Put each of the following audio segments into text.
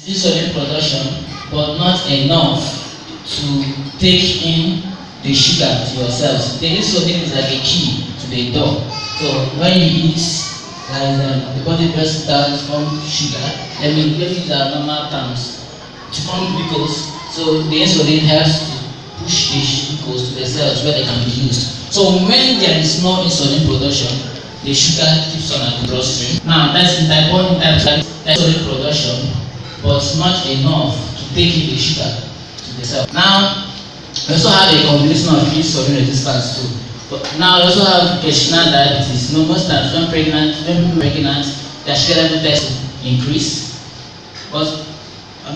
insulin production, but not enough to take in the sugar to your cells. The insulin is like a key to the door. So when you eat, the body breaks down to form sugar. Let me use our normal terms to form glucose. So the insulin helps to push the glucose to the cells where they can be used. So when there is no insulin production, the sugar keeps on at the bloodstream. Now that's in type 1, type 2, insulin production, but not enough to take in the sugar to the cell. Now we also have a combination of insulin resistance too. But now we also have gestational diabetes. You know, most times when people are pregnant, their sugar level tends to increase. But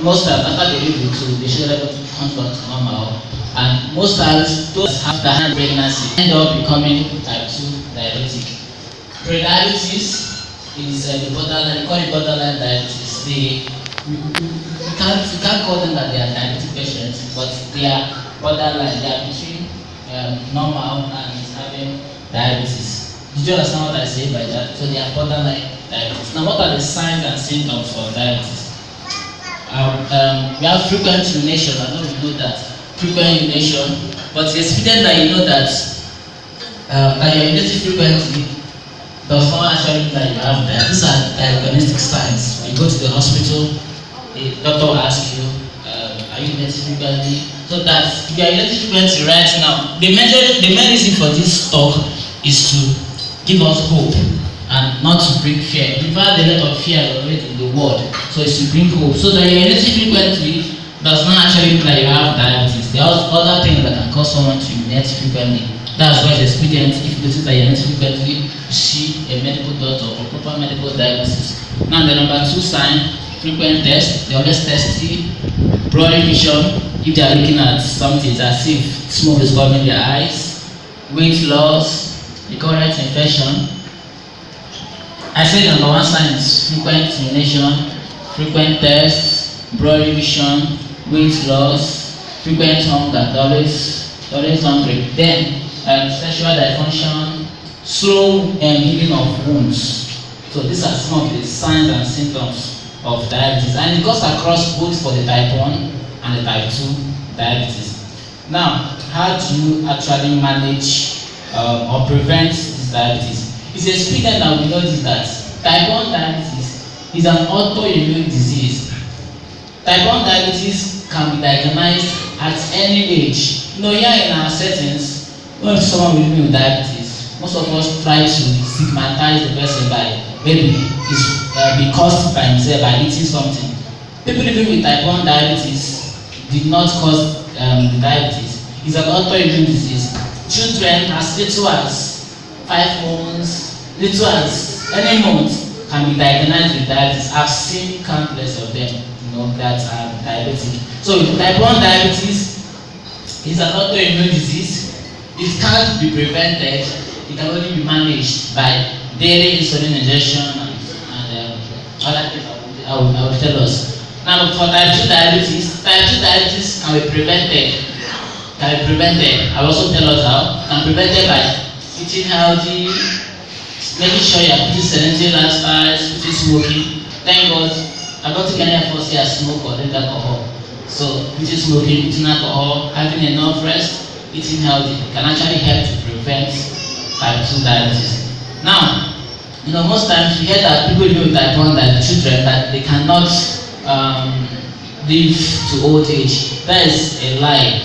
most times after delivery too, the sugar level comes back to normal. And most times those after hand pregnancy end up becoming type 2 diabetic. Prediabetes is the borderline, we call it borderline diabetes. You can't call them that they are diabetic patients, but they are borderline, they are between normal and having diabetes. Did you understand what I say by that? So they are borderline diabetes. Now, what are the signs and symptoms for diabetes? We have frequent urination. I know you know that. Frequent urination, but it's evident that you know that you're urinating frequently does not actually mean that you have that. These are diagnostic signs. You go to the hospital, the doctor will ask you, are you urinating frequently? So that if you are urinating frequently right now, the main reason for this talk is to give us hope and not to bring fear. We've had a lot of fear already in the world, so it's to bring hope. So that you're urinating frequently does not actually mean that you have diabetes. There are other things that can cause someone to urinate frequently. That's why it's expedient if you notice that you urinate frequently, you see a medical doctor or proper medical diagnosis. Now the number 2 sign, frequent test, they always test it. Blurry vision, if they are looking at something, it's as if smoke is covering their eyes. Weight loss, recurrent infection. I said number 1 sign is frequent urination, frequent tests, blurry vision, weight loss, frequent hunger, always hungry. Then sexual dysfunction, slow healing of wounds. So these are some of the signs and symptoms of diabetes, and it goes across both for the type 1 and the type 2 diabetes. Now, how do you actually manage or prevent this diabetes? It's expedient that we notice that type 1 diabetes is an autoimmune disease. Type 1 diabetes can be diagnosed at any age. You know, here in our settings, when someone with diabetes, most of us try to stigmatize the person by maybe it's because by himself by eating something. People living with type 1 diabetes did not cause the diabetes. It's an autoimmune disease. Children as little as 5 months, little as any month can be diagnosed with diabetes. I've seen countless of them, that are diabetic. So type 1 diabetes is an autoimmune disease. It can't be prevented. It can only be managed by daily insulin injection and other things I will tell us. Now for type 2 diabetes can be prevented. I will also tell us how. Can be prevented by eating healthy, making sure you are putting sedentary lifestyles, quitting smoking. Thank God, I don't think any of us here smoke or drink alcohol. So quitting smoking, eating alcohol, having enough rest, eating healthy can actually help to prevent type 2 diabetes. Now, most times we hear that people living with type 1 diabetes, children, that they cannot live to old age. That is a lie.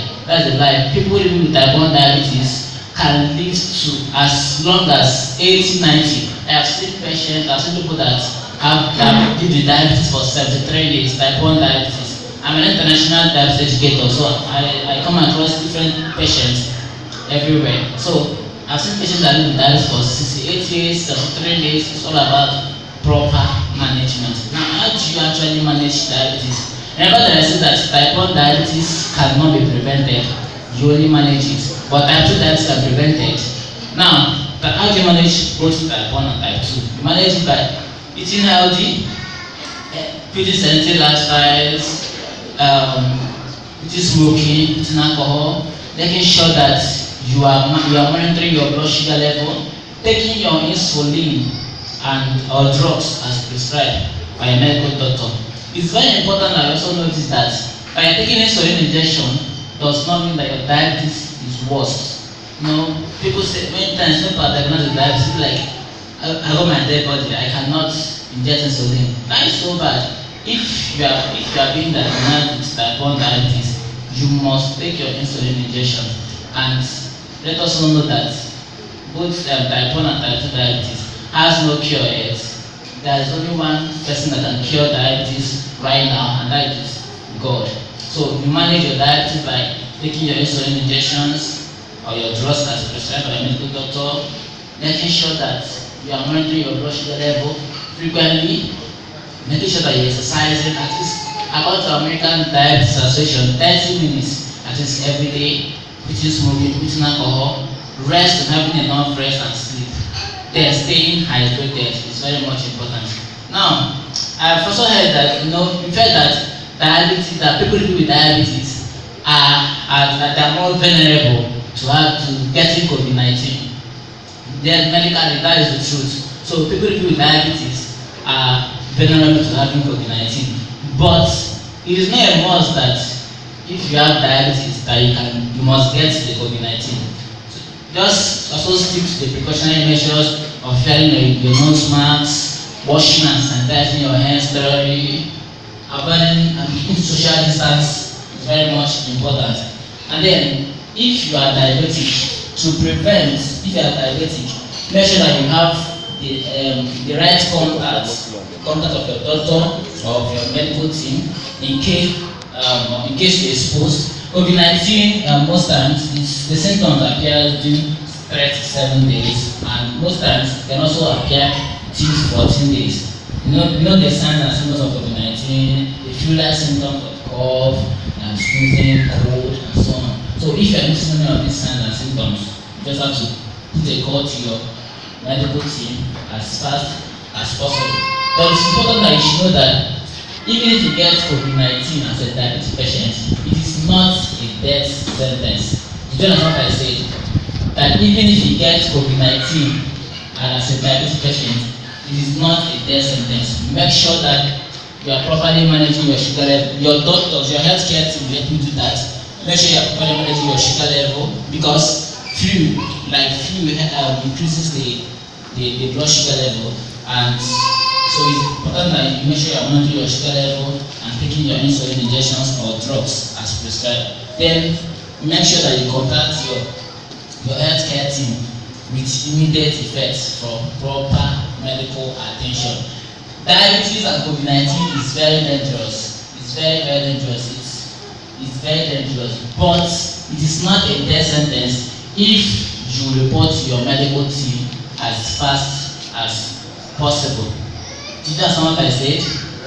People living with type 1 diabetes can live to as long as 80, 90. I have seen patients, I have seen people that have lived with diabetes for 73 days, type 1 diabetes. I'm an international diabetes educator, so I come across different patients everywhere. So I've seen patients that live with diabetes for 68 days, 73 days. It's all about proper management. Now, how do you actually manage diabetes? Remember that I said that type 1 diabetes cannot be prevented. You only manage it. But type 2 diabetes can be prevented. Now, how do you manage both type 1 and type 2? You manage it by eating healthy, pretty sedentary lifestyles, quitting smoking, quitting alcohol, making sure that you are monitoring your blood sugar level, taking your insulin and or drugs as prescribed by a medical doctor. It's very important that you also notice that by taking insulin injection does not mean that your diabetes is worse. You know, people say many times when people are diagnosed with diabetes, people like, I got my dead body, I cannot inject insulin. That is so bad. If you are being diagnosed with type 1 diabetes, you must take your insulin injection. And let us all know that both type 1 and type 2 diabetes has no cure yet. There is only one person that can cure diabetes right now, and that is God. So you manage your diabetes by taking your insulin injections or your drugs as prescribed by a medical doctor, making sure that you are monitoring your blood sugar level frequently, making sure that you're exercising at least, according to American Diabetes Association, 30 minutes at least every day, quitting smoking, quitting alcohol, rest and having enough rest and sleep. Then staying hydrated is very much important. Now, I've also heard that we've heard that diabetes, that people living with diabetes are more vulnerable to getting COVID-19. Then medically, that is the truth. So people living with diabetes are vulnerable to having COVID-19. But it is not a must that if you have diabetes that you must get the COVID-19. Just also stick to the precautionary measures of wearing your nose masks, washing and sanitizing your hands thoroughly, avoiding and keeping social distance is very much important. And then, if you are diabetic, if you are diabetic, make sure that you have the right contact of your doctor or of your medical team in case you're exposed. COVID-19 most times the symptoms appear within 3 to 7 days, and most times can also appear within 14 days. You know the signs and symptoms of COVID-19, the flu-like symptoms of cough, and sneezing, cold, and so on. So if you are noticing any of these signs and symptoms, you just have to put a call to your medical team as fast as possible. But it's important that you should know that even if you get COVID-19 as a diabetes patient, it is not a death sentence. You don't know what I said? That even if you get COVID-19 as a diabetes patient, it is not a death sentence. Make sure that you are properly managing your sugar level. Your doctors, your healthcare team will help you do that. Make sure you are properly managing your sugar level, because flu increases the blood sugar level, and so it's important that you make sure you are monitoring your sugar level and taking your insulin injections or drugs as prescribed. Then make sure that you contact your healthcare team with immediate effects for proper medical attention. Diabetes and COVID-19 is very dangerous. It's very, very dangerous. It's very dangerous. But it is not a death sentence if you report to your medical team as fast as possible. Did you understand what I said?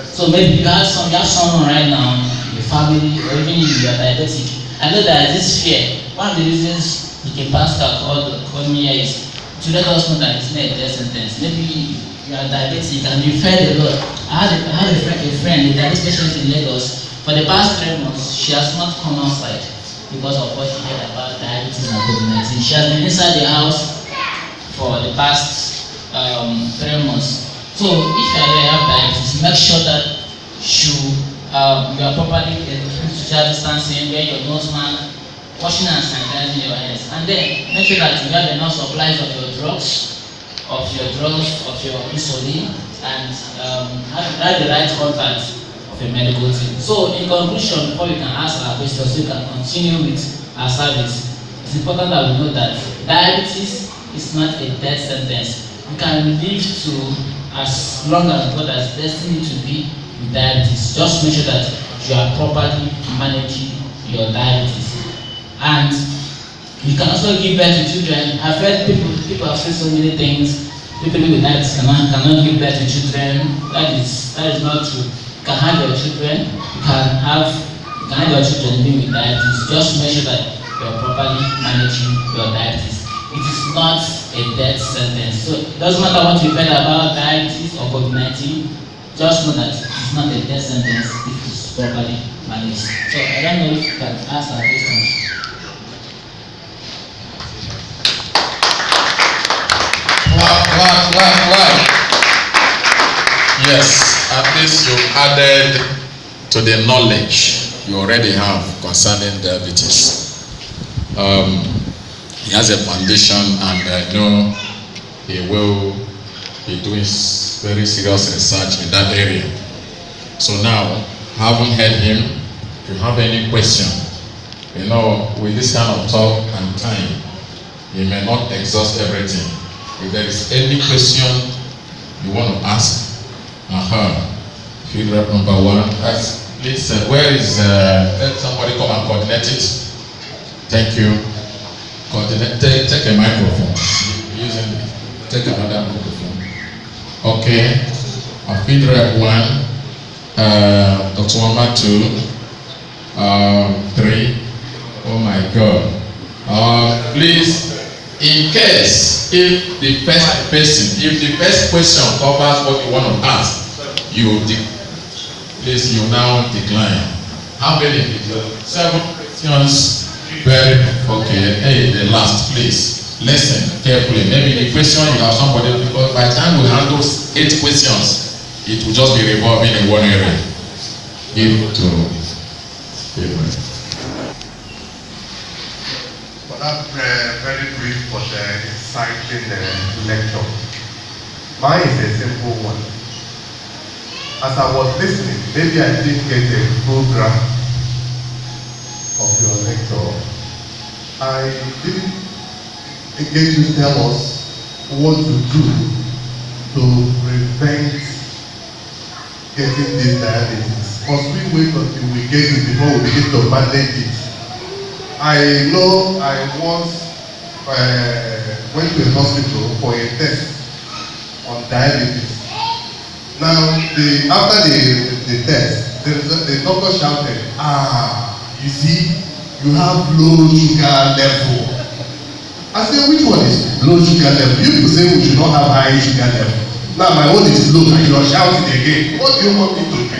So maybe you have someone right now in your family, or even if you are diabetic. I know there is this fear. One of the reasons the pastor called me here is to let us know that it's not a death sentence. Maybe you are diabetic and you fed a lot. I had a friend, a diabetic patient in Lagos. For the past 3 months, she has not come outside because of what she heard about diabetes and COVID-19. She has been inside the house for the past 3 months. So if you have diabetes, make sure that you are properly keeping social distancing, wear your nose mask, washing and sanitizing your hands, and then make sure that you have enough supplies of your drugs, of your insulin, and have the right contact of a medical team. So in conclusion, before we can ask our questions, we can continue with our service. It's important that we know that diabetes is not a death sentence. You can live to as long as God has destined you to be with diabetes. Just make sure that you are properly managing your diabetes. And you can also give birth to children. I've heard people have said so many things. People with diabetes cannot give birth to children. That is not true. You can have your children. You can have your children living with diabetes. Just make sure that you are properly managing your diabetes. It is not a death sentence. So it doesn't matter what you heard about diabetes or COVID-19, just know that it's not a death sentence if it's properly managed. So I don't know if you can ask our questions. Wow. Yes, at least you added to the knowledge you already have concerning diabetes. He has a foundation, and I know he will be doing very serious research in that area. So now, having heard him, if you have any question, with this kind of talk and time, you may not exhaust everything. If there is any question you want to ask, field rep number 1. Please, where is, let somebody come and coordinate it. Thank you. Take a microphone. Take another microphone. Okay. Field rep 1, Dr. Wama 2, 3. Oh my God. Please, in case if the first question covers what you want to ask, please you now decline. How many? 7 questions. Very okay. Hey, the last, please listen carefully. Maybe the question you have somebody, because by the time we handle 8 questions, it will just be revolving in one area. Give to people. For that very brief but exciting lecture. Mine is a simple one. As I was listening, maybe I didn't get a program of your lecture. I didn't get you to tell us what to do to prevent getting this diabetes. Because we wait until we get it before we begin to manage it. I know I once went to a hospital for a test on diabetes. Now, after the test, the doctor shouted, you see, you have low sugar level. I said, which one is low sugar level? You people say we should not have high sugar level. Now my own is low and you are shouting again. What do you want me to do?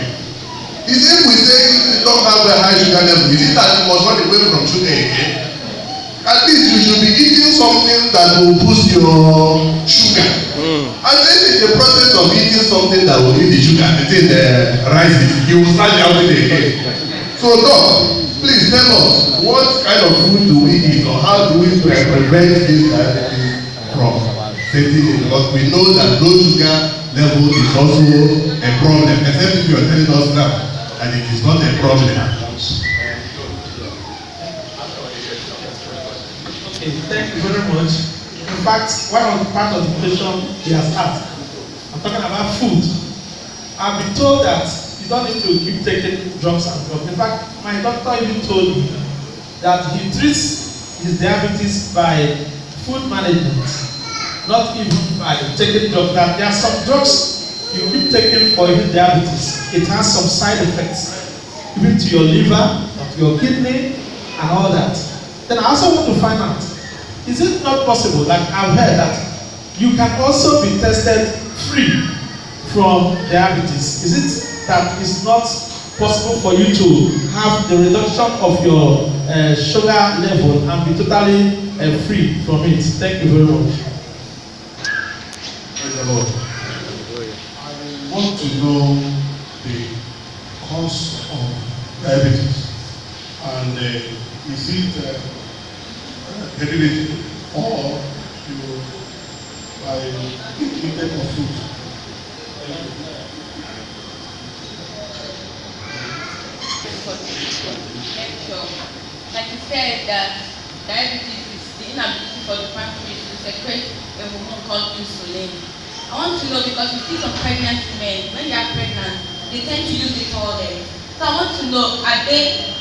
He said, we say you don't have a high sugar level. Is it that you must run away from sugar again? At least you should be eating something that will boost your sugar. And then in the process of eating something that will eat the sugar, the rises, you will start shouting again. So doc, please tell us, what kind of food do we eat, or how do we prevent this diabetes from setting in? Because we know that low sugar level is also a problem, except if you are telling us now that it is not a problem. Okay, thank you very much. In fact, one of the part of the question he has asked, I'm talking about food. I've been told that you don't need to keep taking drugs and drugs. In fact, my doctor even told me that he treats his diabetes by food management, not even by taking drugs. That there are some drugs you keep taking for your diabetes. It has some side effects, even to your liver, to your kidney, and all that. Then I also want to find out, is it not possible, like I've heard that you can also be tested free from diabetes? Is it that it's not possible for you to have the reduction of your sugar level and be totally free from it? Thank you very much. Praise the Lord. I want to know the cause of diabetes, and is it hereditary or by intake of food? Like you said, that diabetes is the inability for the pancreas to secrete a hormone called insulin. I want to know, because you see some pregnant men, when they are pregnant, they tend to use it all day. So I want to know, are they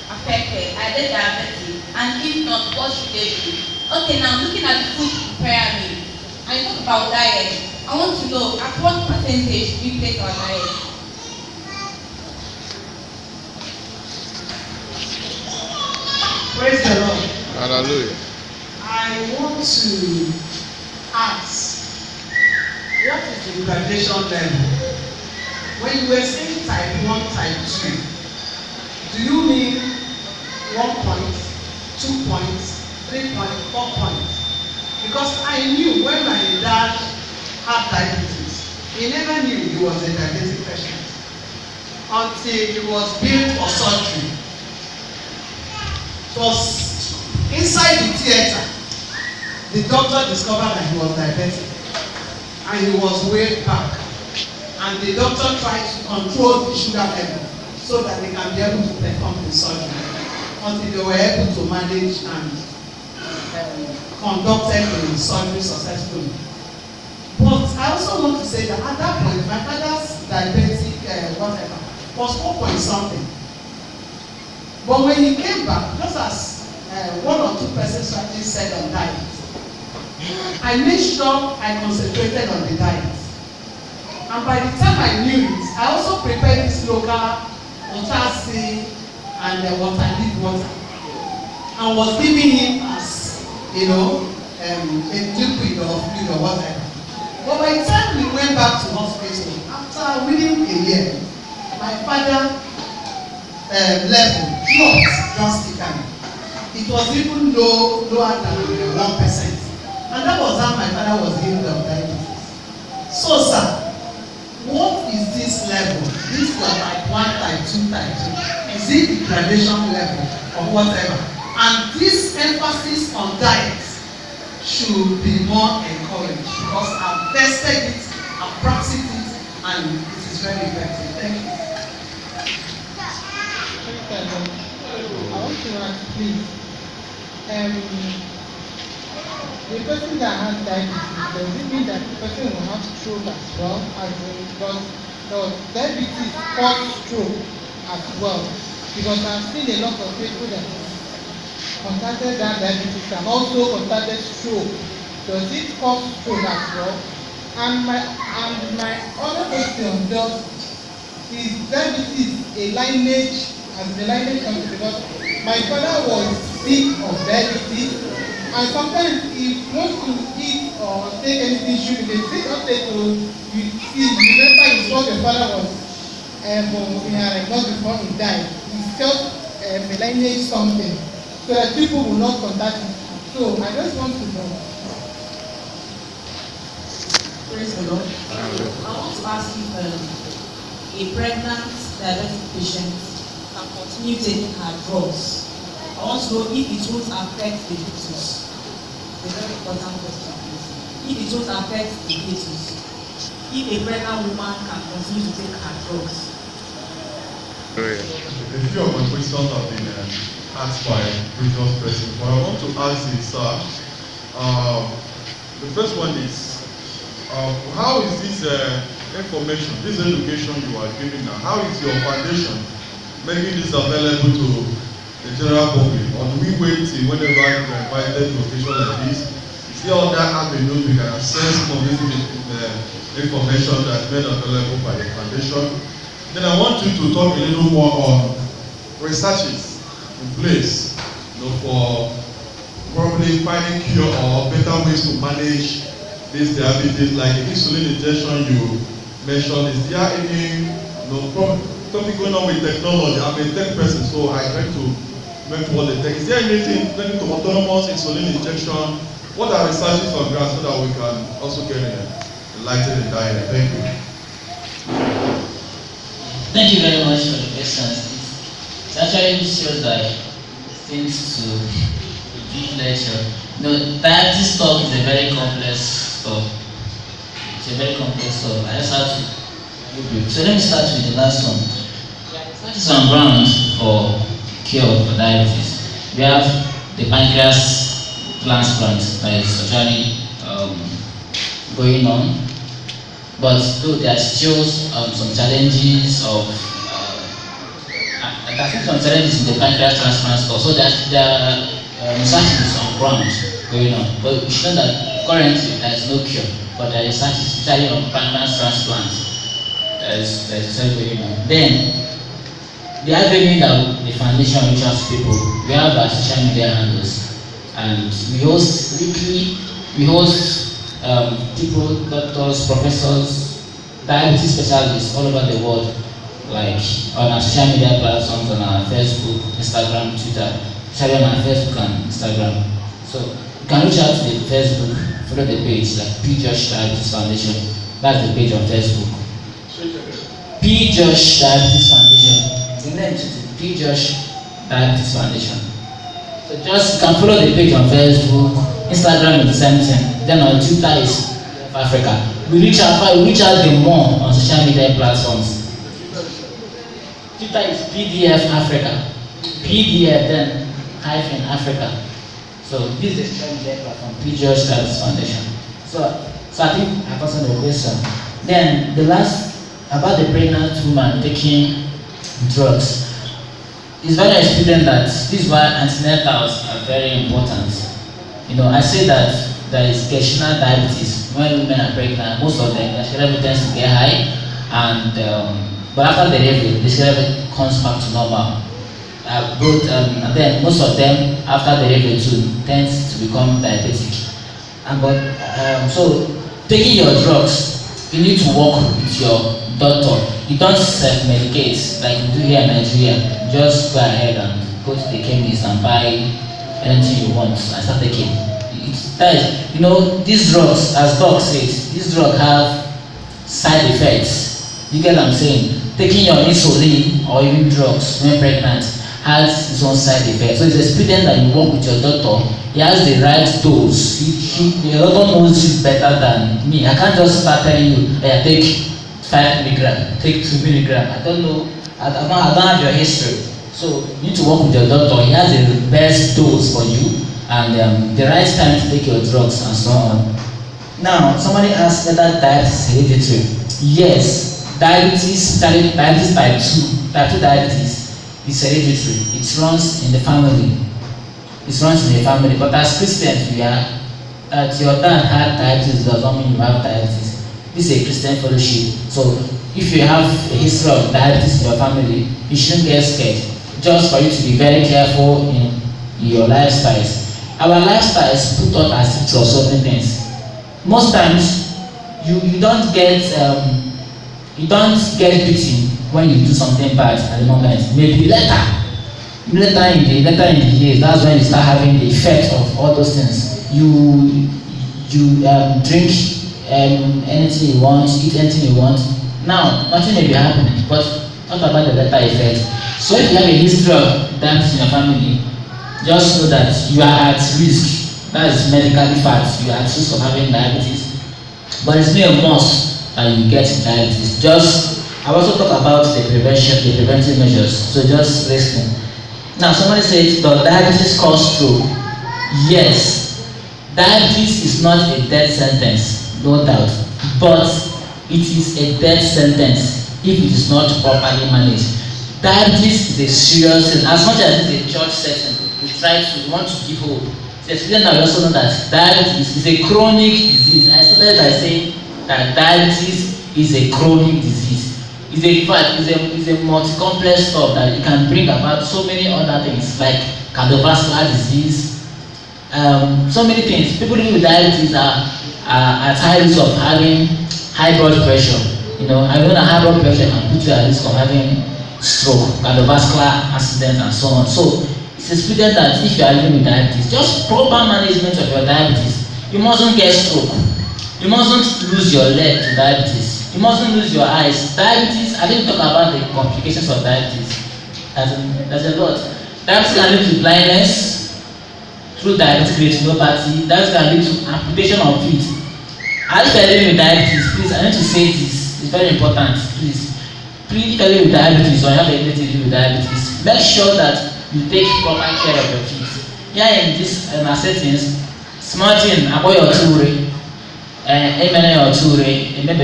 affected? Are they diabetic? And if not, what should they do? Okay, now looking at the food pyramid, and you talk about diet, I want to know at what percentage we place our diet. Praise the Lord. Hallelujah. I want to ask, what is the gradation level? When you were saying type 1, type 2, do you mean 1 point, 2 points, 3 points, 4 points? Because I knew when my dad had diabetes, he never knew he was a diabetic patient. until he was billed for surgery. It was inside the theatre. The doctor discovered that he was diabetic and he was way back. And the doctor tried to control the sugar level so that they can be able to perform the surgery until they were able to manage and conducted the surgery successfully. But I also want to say that at that point, my father's diabetic whatever was 4 point something. But when he came back, just as one or two persons actually said on diet, I made sure I concentrated on the diet. And by the time I knew it, I also prepared this local water sea and water leaf water, and was giving him as, you know, a liquid or fluid or whatever. But by the time we went back to hospital, after within a year, my father level dropped drastically. It was even lower than 1%. And that was how my father was healed of diabetes. So, sir, what is this level? This was type 1, type 2, type 2. Is it the gradation level or whatever? And this emphasis on diet should be more encouraged because I've tested it, I've practiced it, and it is very effective. Thank you. I want to ask, please. The person that has diabetes, does it mean that the person will have stroke as well? Because diabetes causes stroke as well. Because I've seen a lot of people that contacted that diabetes and also contacted stroke. Does it cause stroke as well? And my other question, is diabetes a lineage, as the lineage comes, because my father was sick of diabetes, and sometimes if he wants to eat or take anything sugar, they say not take to you see, remember his what your father was he had not before he died. He felt a lineage something so that people will not contact him. So I just want to know. Praise the Lord. I want to ask if a pregnant diabetic patient can continue taking her drugs. I want to know if it won't affect the fetus. It's a very important question, please. If it won't affect the fetus, if a pregnant woman can continue to take her drugs. A few of my questions have been asked by previous person, but I want to ask this, sir. The first one is, how is this information, this education you are giving now, how is your foundation making this available to the general public? Or do we wait till whenever we are invited to occasion like this? Is there other avenues we can access some of this information that's made available by the foundation? Then I want you to talk a little more on researches in place, for probably finding cure or better ways to manage this diabetes, like insulin injection you mentioned. Is there any something going on with technology? I'm a tech person, so I try to make what the tech. Is there anything related to autonomous insulin injection? What are researches on ground so that we can also get enlightened in that area? Thank you. Thank you very much for the questions. It actually shows like things to brief lecture. Diabetes talk is a very complex stuff. It's a very complex stuff. I just have to. So let me start with the last one. Research on grounds for cure for diabetes. We have the pancreas transplant that is actually going on, but though there are still some challenges of some challenges in the pancreas transplant stuff. So there are researches on ground going on, but we should know that currently there is no cure, but there is research especially on pancreas transplant. There's going on. Then the avenue that the foundation reaches people, we have our social media handles, and we host people, doctors, professors, diabetes specialists all over the world, like on our social media platforms, on our Facebook, Instagram, Twitter, especially on our Facebook and Instagram. So you can reach out to the Facebook, follow the page like P. Josh Diabetes Foundation. That's the page on Facebook. P. P. Josh Diabetes Foundation. The name is P. Josh Diabetes Foundation. So just you can follow the page on Facebook, Instagram is the same thing. Then on Twitter is Africa. We reach out the more on social media platforms. Twitter is PDF Africa. PDF then hyphen Africa. So this is the social media platform, P. Josh Diabetes Foundation. So I think I answered the question. Then the last about the pregnant woman taking drugs. It's very evident that this is why antenatals are very important. You know, I say that there is gestational diabetes when women are pregnant. Most of them, their level tends to get high, and but after the delivery, the level comes back to normal. And then most of them after the delivery too tends to become diabetic. So taking your drugs, you need to work with your doctor. You don't self-medicate like we do here in Nigeria. Just go ahead and go to the chemist and buy anything you want and start taking. You know, these drugs, as Doc says, these drugs have side effects. You get what I'm saying? Taking your insulin or even drugs when pregnant has its own side effects. So it's expedient that you work with your doctor. He has the right dose. The doctor knows you better than me. I can't just start telling you, hey, take 5 milligram, take 2 milligram. I don't know. I don't have your history. So you need to work with your doctor. He has the best dose for you and the right time to take your drugs and so on. Now, somebody asked whether diabetes is hereditary. Yes, diabetes type 2 diabetes is hereditary. It runs in the family. It runs in the family. But as Christians, we are that your dad had diabetes does not mean you have diabetes. This is a Christian fellowship. So if you have a history of diabetes in your family, you shouldn't get scared. Just for you to be very careful in your lifestyles. Our lifestyles put us at risk of so many things. Most times, you don't get beaten when you do something bad at the moment. Maybe later in the years, that's when you start having the effect of all those things. You drink anything you want, eat anything you want. Now, nothing may be happening, but not about the later effect. So if you have a history of diabetes in your family, just know that you are at risk. That is medically fact. You are at risk of having diabetes. But it's not a must that you get diabetes. I also talk about the preventive measures. So just listen. Now somebody said, does diabetes cause stroke? Yes. Diabetes is not a death sentence, no doubt. But it is a death sentence if it is not properly managed. Diabetes is a serious thing. As much as it's a church setting, we want to give hope. It's clear now we also know that diabetes is a chronic disease. I started by saying that diabetes is a chronic disease. It's a multi-complex stuff that it can bring about so many other things like cardiovascular disease, so many things. People living with diabetes are at high risk of having high blood pressure. You know, I know that high blood pressure can put you at risk of having stroke, cardiovascular accident, and so on. So it's expected that if you are living with diabetes, just proper management of your diabetes. You mustn't get stroke. You mustn't lose your leg to diabetes. You mustn't lose your eyes. Diabetes, I didn't talk about the complications of diabetes. There's a lot. Diabetes can lead to blindness through diabetic retinopathy. That can lead to amputation of feet. As you are living with diabetes, please, I need to say this. It's very important, please. Please, if you are living with diabetes or you have a relative living with diabetes, make sure that you take proper care of your feet. Here in this settings, small thing about your toure,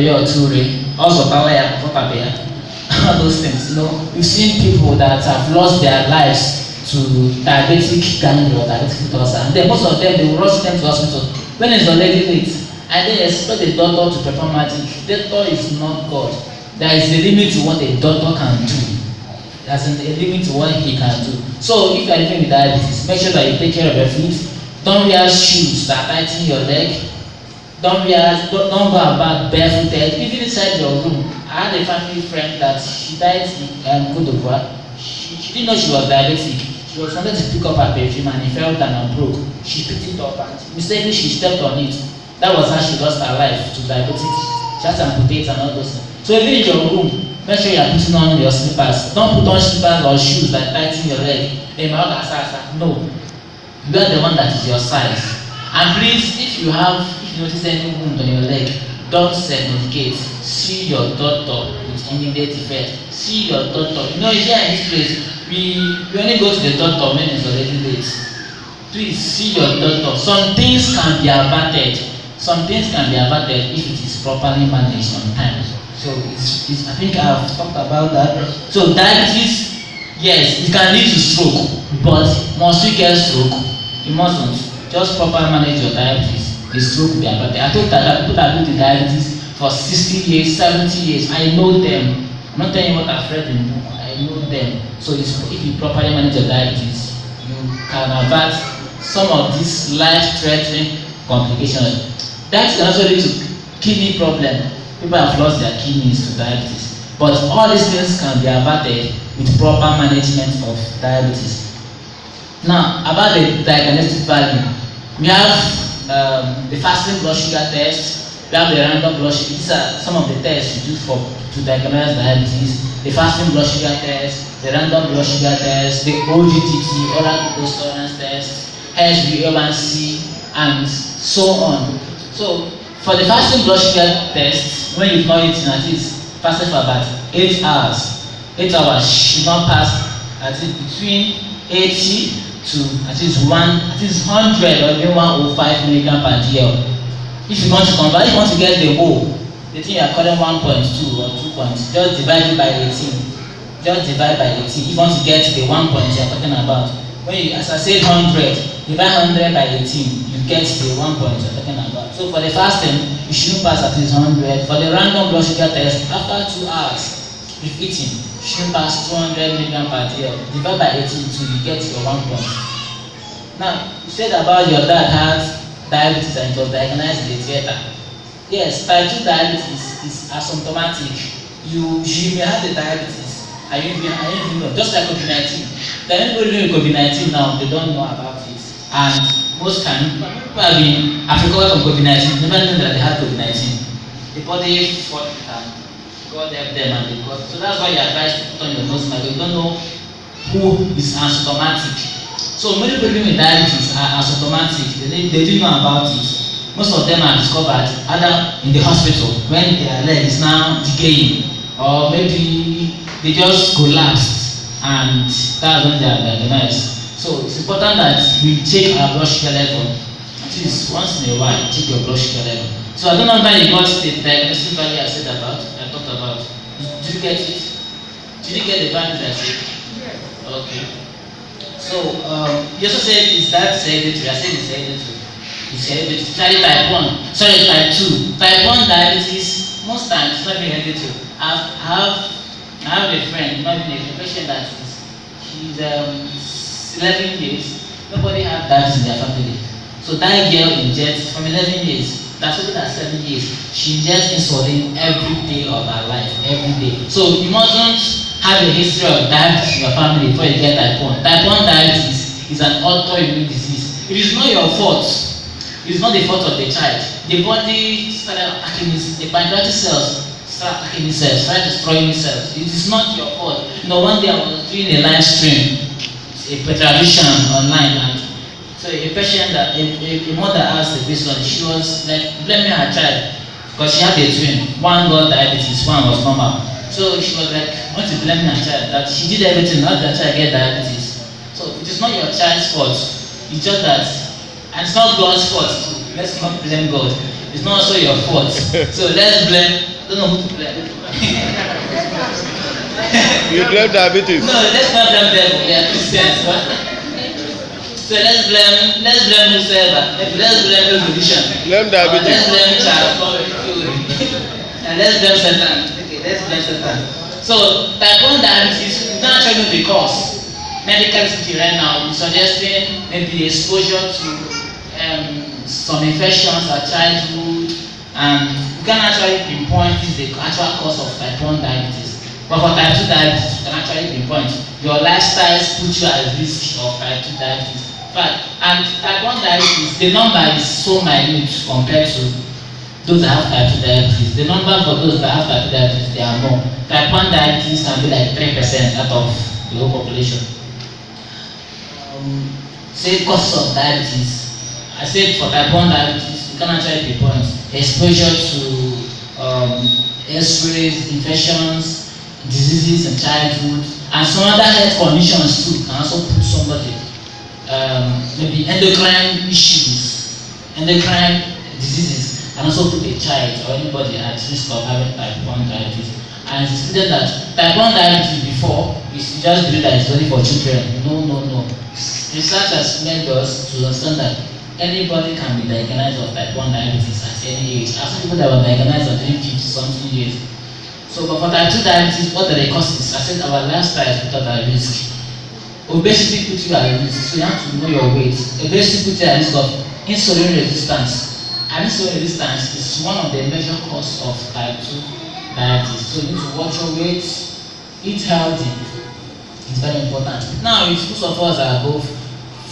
your toure, also all those things. You know, we've seen people that have lost their lives to diabetic gangrene or diabetic foot ulcer, and then most of them they will rush them to hospital when it's already late, and they expect the doctor to perform magic. The doctor is not God. There is a limit to what a doctor can do. There's a limit to what he can do. So if you are living with diabetes, make sure that you take care of your feet. Don't wear shoes that tighten your leg. Don't go about barefooted. Even inside your room. I had a family friend that she died in Côte d'Ivoire. She didn't know she was diabetic. She was wanted to pick up her perfume and it fell down and broke. She picked it up and mistakenly she stepped on it. That was how she lost her life to diabetes. She had to amputate and all those things. So even in your room, make sure you are putting on your slippers. Don't put on slippers or shoes that tighten your leg. No, you are the one that is your size. And please, if you notice any wound on your leg, don't self-medicate. See your doctor with immediate effect. See your doctor. You know, here in this place, we only go to the doctor when it's already late. Please see your doctor. Some things can be averted. Some things can be averted if it is properly managed on time. So I think I've talked about that. So diabetes, yes, it can lead to stroke, but must you get stroke? You mustn't. Just properly manage your diabetes. The stroke will be averted. I told that people that do the diabetes for 60 years, 70 years, I know them. I'm not telling you what I've read in the book. I know them. So if you properly manage your diabetes, you can avert some of these life-threatening complications. That can also lead to kidney problem. People have lost their kidneys to diabetes. But all these things can be averted with proper management of diabetes. Now, about the diagnostic value, we have the fasting blood sugar test, we have the random blood sugar. These are some of the tests we do to diagnose diabetes. The fasting blood sugar test, the random blood sugar test, the OGTT, oral glucose tolerance test, HbA1c, and so on. So, for the fasting blood sugar test, when you've not eaten, at least fasted for about 8 hours. 8 hours should not pass at least between 80 to at least 100 or even 105 milligram per dl. If you want to convert, if you want to get the whole, the thing you are calling 1.2 or 2 points, just divide it by 18. Just divide by 18. If you want to get the 1 point you are talking about, when you, as I said, 100, divide 100 by 18, you get the 1 point you are talking about. So for the fasting, you shouldn't pass at least 100. For the random blood sugar test, after 2 hours, if eating, you shouldn't pass 200 milligram per dl. Divide by 18 till you get your 1 point. Now, you said about your dad had diabetes and it was diagnosed in the theater. Yes, type 2 diabetes is asymptomatic. You may have the diabetes and you even know, just like COVID-19. There are people living with COVID-19 now, they don't know about it. And most times, people have been African from COVID-19, never knew that they had COVID-19. The body fought with them, God helped them and they got. So that's why you advise to put on your nose mask. You don't know who is asymptomatic. So many people living with diabetes are asymptomatic. They didn't know about it. Most of them are discovered either in the hospital when their leg is now decaying, or maybe they just collapsed and that's when they are diagnosed. So it's important that we check our blood sugar level at least once in a while. Check your blood sugar level. So I don't know whether you got the diagnostic value I talked about. Did you get it? Did you get the value I said? Yes. Okay. So you also said is that hereditary? I said it's hereditary. It's hereditary. Especially type 1. Sorry, type 2. Type 1 diabetes, most times it's not even hereditary. I have a friend, not even a patient that she's 11 years. Nobody have that in their family. So that girl injects from 11 years. That's only at 7 years. She injects insulin every day of her life, every day. So you mustn't have a history of diabetes in your family before you get type 1. Type 1 diabetes is an autoimmune disease. It is not your fault. It is not the fault of the child. The body started attacking the pancreatic cells, start attacking cells, start destroying cells. It is not your fault. You know, one day I was doing a live stream, a television online, and so a patient that a mother asked the question, she was like blaming her child because she had a twin. One got diabetes, one was normal. So she was like, want to blame her child that she did everything, not that child get diabetes. So it is not your child's fault. It's just that, and it's not God's fault too. Let's not blame God. It's not also your fault. So let's blame. I don't know who to blame. You blame diabetes? No, let's not blame them. They are Christians. What? So let's blame whosoever. Let's blame evolution. Blame diabetes. Let's blame child. And let's blame Satan. Okay, let's blame Satan. So type 1 diabetes is not actually the cause. Medical institute right now is suggesting maybe exposure to some infections at childhood, and you can actually pinpoint is the actual cause of type 1 diabetes. But for type 2 diabetes, you can actually pinpoint your lifestyles put you at risk of type 2 diabetes. But and type 1 diabetes, the number is so minute compared to those that have type 2 diabetes. The number for those that have type 2 diabetes, they are more. Type 1 diabetes can be like 3% out of the whole population. Say causes of diabetes. I said for type 1 diabetes, you can actually pinpoint exposure to X-rays, infections, diseases in childhood, and some other health conditions too can also put somebody, maybe endocrine issues, endocrine diseases, and also put a child or anybody at risk of having type 1 diabetes. And it's stated that type 1 diabetes before is just believed that it's only for children. No. Research has made us to understand that anybody can be diagnosed of type 1 diabetes at any age. I've seen people that were diagnosed at 50-something years. So, but for type 2 diabetes, what are the causes? I said our lifestyle is put at risk. Obesity puts you at risk, so you have to know your weight. Obesity puts you at risk of insulin resistance. And insulin resistance is one of the major causes of type 2 diabetes. So you need to watch your weight, eat healthy. It's very important. Now, if most of us are above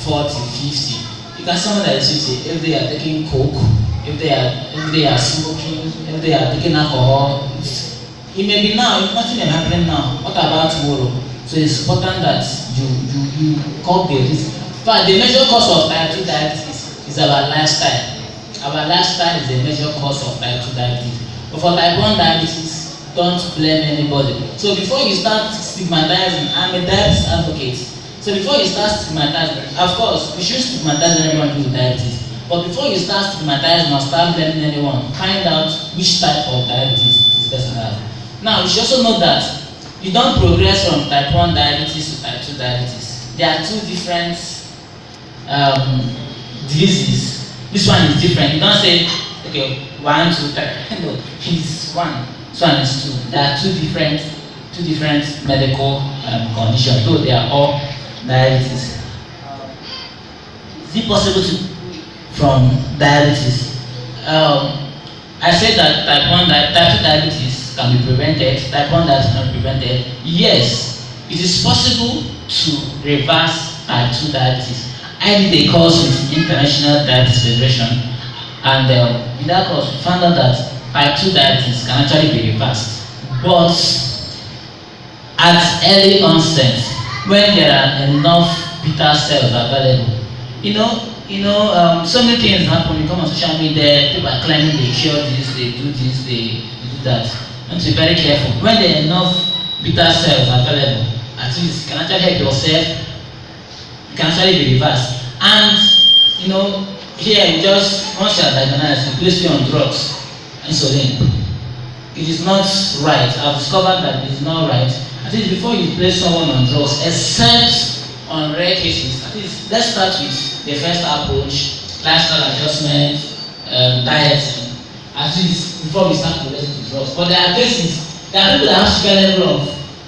40, 50, you can see someone that is 50, if they are taking coke, if they are smoking, if they are taking alcohol, it may be now, nothing is happening now. What about tomorrow? So it's important that you cut the risk. But the major cause of type 2 diabetes is our lifestyle. Our lifestyle is the major cause of type 2 diabetes. But for type 1 diabetes, don't blame anybody. So before you start stigmatizing, I'm a diabetes advocate. So before you start stigmatizing, of course, we should stigmatize anyone with diabetes. But before you start stigmatizing or start blaming anyone, find out which type of diabetes this person has. Now, you should also know that you don't progress from type 1 diabetes to type 2 diabetes. There are two different diseases. This one is different. You don't say, okay, 1, 2, 3. No, it's 1. This one is 2. There are two different medical conditions, though they are all diabetes. Is it possible to from diabetes? I said that type 2 diabetes can be prevented. Type 1 diabetes not prevented. Yes, it is possible to reverse type 2 diabetes. I did a course with International Diabetes Federation, and in that course we found out that type 2 diabetes can actually be reversed, but at early onset, when there are enough beta cells available. So many things happen. You come on social media, people are claiming they cure this, they do this, they do that. You have to be very careful. When there are enough beta cells available, at least you can actually help yourself. It can actually be reversed. And here you just, once you are diagnosed, you place you on drugs, insulin. It is not right. I've discovered that it is not right. At least before you place someone on drugs, except on rare cases, at least let's start with the first approach, lifestyle adjustment, dieting. At least before we start progressing to drugs. But there are cases, there are people that have sugar level of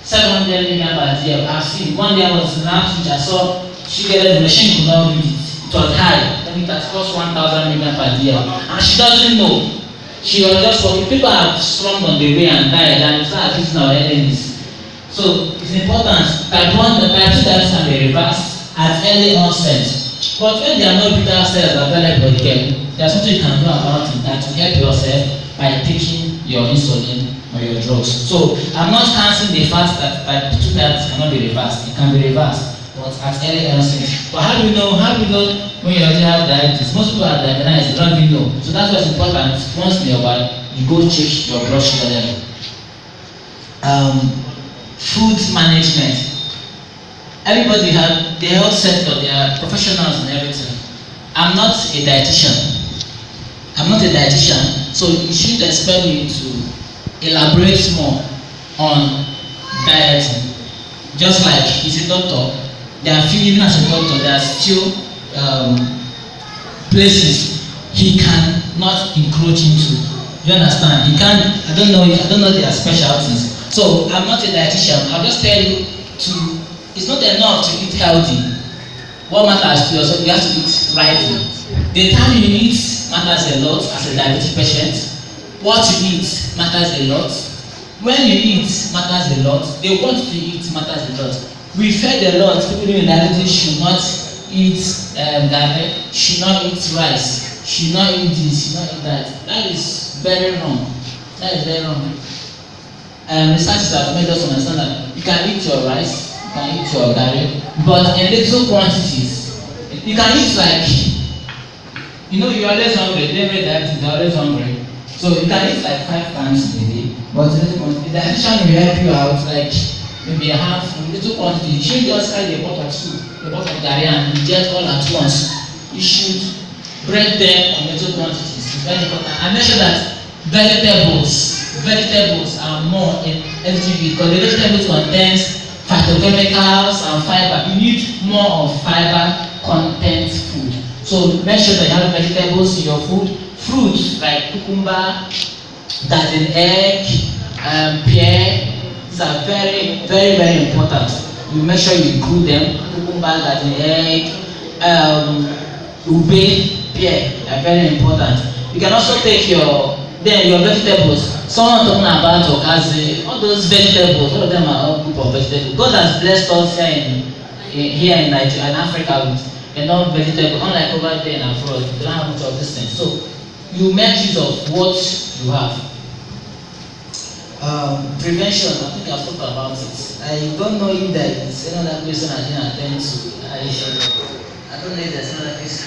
700 milligram per day. I've seen one day I was in an which I saw sugar level, the machine could not read it. It was high. Then it has cost 1,000 milligram per day. And she doesn't know. She was just working. People have slummed on the way and died, and it's not affecting our enemies. So it's important. Type 1, the type 2 diabetes can be reversed at early onset. But when there are no beta cells available again, there's something you can do about it that will help yourself by taking your insulin or your drugs. So I'm not canceling the fact that type 2 diabetes cannot be reversed. It can be reversed, but at early onset. But how do we know when you already have diabetes? Most people are diagnosed, they don't even know. So that's what's important. Once in a while, you go check your blood sugar level. Food management. Everybody have the health sector, they are professionals and everything. I'm not a dietitian, so you shouldn't expect me to elaborate more on dieting. Just like he's a doctor, there are few, even as a doctor, there are still places he cannot encroach into. You understand? He can't. I don't know their specialties. So I'm not a dietitian. I'll just tell you it's not enough to eat healthy. What matters to yourself, you have to eat rightly. The time you eat matters a lot as a diabetic patient. What you eat matters a lot. When you eat matters a lot. The what you eat matters a lot. We fed a lot. People in diabetes should not eat should not eat rice, should not eat this, should not eat that. That is very wrong. That is very wrong. Researchers have made us understand that you can eat your rice, you can eat your garri, but in little quantities. You can eat like, you know, you're always hungry. They made that you're always hungry. So you can eat like 5 times a day, but the dietitian will help you out like maybe a half, little quantity. You shouldn't just carry a pot of soup, a pot of garri and ingest all at once. You should break them on little quantities. It's very important. And make sure that vegetables are more in everything you eat, because the vegetables contains phytochemicals and fiber. You need more of fiber content food. So make sure that you have vegetables in your food. Fruits like cucumber, garden egg, pear. These are very, very, very important. You make sure you include them. Cucumber, garden egg, ube, pear are very important. You can also take your vegetables. Someone talking about okazi, all those vegetables, all of them are all group of vegetables. God has blessed us here in Nigeria, in Africa, with enough vegetables. Unlike over there and abroad, they don't have much of this thing. So you make use of what you have. Prevention, I think I've talked about it. I don't know if there is another question I didn't attend to. I don't know if there's another question.